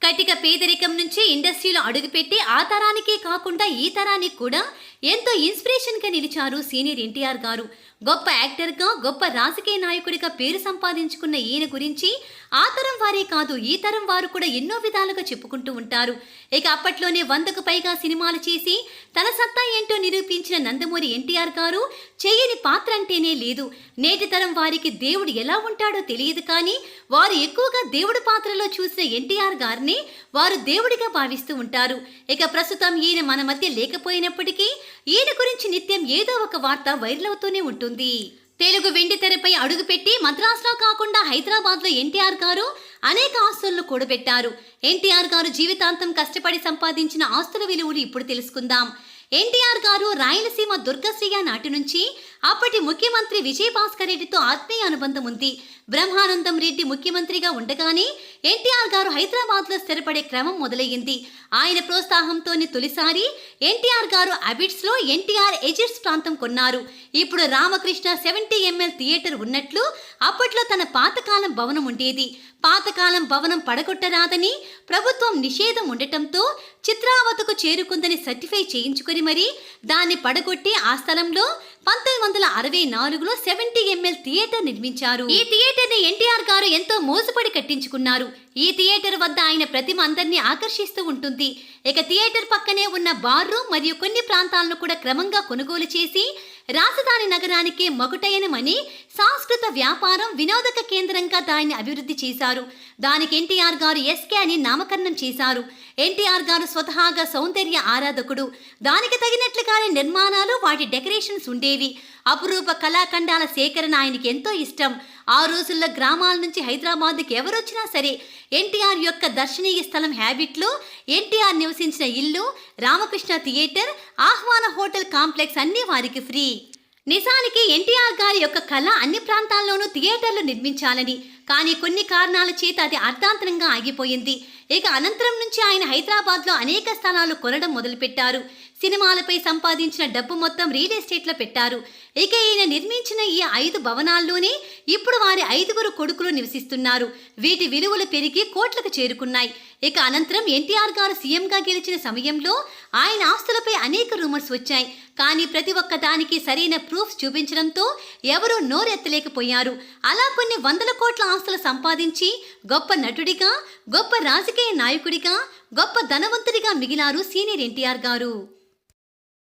కటిక పేదరికం నుంచి ఇండస్ట్రీలో అడుగుపెట్టి ఆ తరానికే కాకుండా ఈ తరానికి కూడా ఎంతో ఇన్స్పిరేషన్గా నిలిచారు సీనియర్ ఎన్టీఆర్ గారు. గొప్ప యాక్టర్గా, గొప్ప రాజకీయ నాయకుడిగా పేరు సంపాదించుకున్న ఈయన గురించి ఆ తరం వారే కాదు, ఈ తరం వారు కూడా ఎన్నో విధాలుగా చెప్పుకుంటూ ఉంటారు. ఇక అప్పట్లోనే 100కు పైగా సినిమాలు చేసి తన సత్తా ఏంటో నిరూపించిన నందమూరి ఎన్టీఆర్ గారు చేయని పాత్ర అంటేనే లేదు. నేటి తరం వారికి దేవుడు ఎలా ఉంటాడో తెలియదు, కానీ వారు ఎక్కువగా దేవుడి పాత్రలో చూసిన ఎన్టీఆర్ గారిని వారు దేవుడిగా భావిస్తూ ఉంటారు. ఇక ప్రస్తుతం ఈయన మన మధ్య లేకపోయినప్పటికీ ఈయన గురించి నిత్యం ఏదో ఒక వార్త వైరల్ అవుతూనే ఉంటుంది. తెలుగు వెండి తెరపై అడుగుపెట్టి మద్రాసులో కాకుండా హైదరాబాద్లో ఎన్టీఆర్ గారు అనేక ఆస్తులను కూడబెట్టారు. ఎన్టీఆర్ గారు జీవితాంతం కష్టపడి సంపాదించిన ఆస్తుల విలువలు ఇప్పుడు తెలుసుకుందాం. ఎన్టీఆర్ గారు రాయలసీమ దుర్గశ్రీయ నాటి నుంచి అప్పటి ముఖ్యమంత్రి విజయభాస్కర్ రెడ్డితో ఆత్మీయ అనుబంధం ఉంది. బ్రహ్మానందం రెడ్డి ముఖ్యమంత్రిగా ఉండగానే ఎన్టీఆర్ గారు హైదరాబాద్లో స్థిరపడే క్రమం మొదలయ్యింది. ఆయన ప్రోత్సాహంతోనే తొలిసారి ఎన్టీఆర్ గారు అబిడ్స్లో ఎన్టీఆర్ ఎజిట్స్ ప్రాంతం కొన్నారు. ఇప్పుడు రామకృష్ణ 70 థియేటర్ ఉన్నట్లు అప్పట్లో తన పాతకాలం భవనం ఉండేది. పాతకాలం భవనం పడగొట్టరాదని ప్రభుత్వం నిషేధం ఉండటంతో చిత్రావతకు చేరుకుందని సర్టిఫై చేయించుకుని మరి దాన్ని పడగొట్టి ఆ స్థలంలో 1964లో 70 థియేటర్ నిర్మించారు. ఈ థియేటర్ని ఎన్టీఆర్ గారు ఎంతో మోసపడి కట్టించుకున్నారు. ఈ థియేటర్ వద్ద ఆయన ప్రతిమ అందరినీ ఆకర్షిస్తూ ఉంటుంది. ఇక థియేటర్ పక్కనే ఉన్న బార్ రూమ్ మరియు కొన్ని ప్రాంతాలను కూడా క్రమంగా కొనుగోలు చేసి రాజధాని నగరానికి మొగటయనమని సంస్కృత వ్యాపారం వినోదక కేంద్రంగా దాన్ని అభివృద్ధి చేశారు. దానికి ఎన్టీఆర్ గారు ఎస్కే అని నామకరణం చేశారు. ఎన్టీఆర్ గారు స్వతహాగా సౌందర్య ఆరాధకుడు. దానికి తగినట్లుగానే నిర్మాణాలు, వాటి డెకరేషన్స్ ఉండేవి. అపురూప కళాఖండాల సేకరణ ఆయనకి ఎంతో ఇష్టం. ఆ రోజుల్లో గ్రామాల నుంచి హైదరాబాద్కి ఎవరొచ్చినా సరే ఎన్టీఆర్ యొక్క దర్శనీయ స్థలం హ్యాబిట్లో ఎన్టీఆర్ నివసించిన ఇల్లు, రామకృష్ణ థియేటర్, ఆహ్వాన హోటల్ కాంప్లెక్స్ అన్నీ వారికి ఫ్రీ. నిజానికి ఎన్టీఆర్ గారి యొక్క కళ అన్ని ప్రాంతాల్లోనూ థియేటర్లు నిర్మించాలని, కానీ కొన్ని కారణాల చేత అది అర్ధాంతరంగా ఆగిపోయింది. ఇక అనంతరం నుంచి ఆయన హైదరాబాద్లో అనేక స్థలాలు కొనడం మొదలుపెట్టారు. సినిమాలపై సంపాదించిన డబ్బు మొత్తం రియల్ ఎస్టేట్లో పెట్టారు. ఇక ఈయన నిర్మించిన ఈ 5 భవనాల్లోనే ఇప్పుడు వారి 5గురు కొడుకులు నివసిస్తున్నారు. వీటి విలువలు పెరిగి కోట్లకు చేరుకున్నాయి. ఇక అనంతరం ఎన్టీఆర్ గారు సీఎంగా గెలిచిన సమయంలో ఆయన ఆస్తులపై అనేక రూమర్స్ వచ్చాయి. కానీ ప్రతి ఒక్క దానికి సరైన ప్రూఫ్స్ చూపించడంతో ఎవరూ నోరెత్తలేకపోయారు. అలా కొన్ని 100ల కోట్ల ఆస్తులు సంపాదించి గొప్ప నటుడిగా, గొప్ప రాజకీయ నాయకుడిగా, గొప్ప ధనవంతుడిగా మిగిలారు సీనియర్ ఎన్టీఆర్ గారు.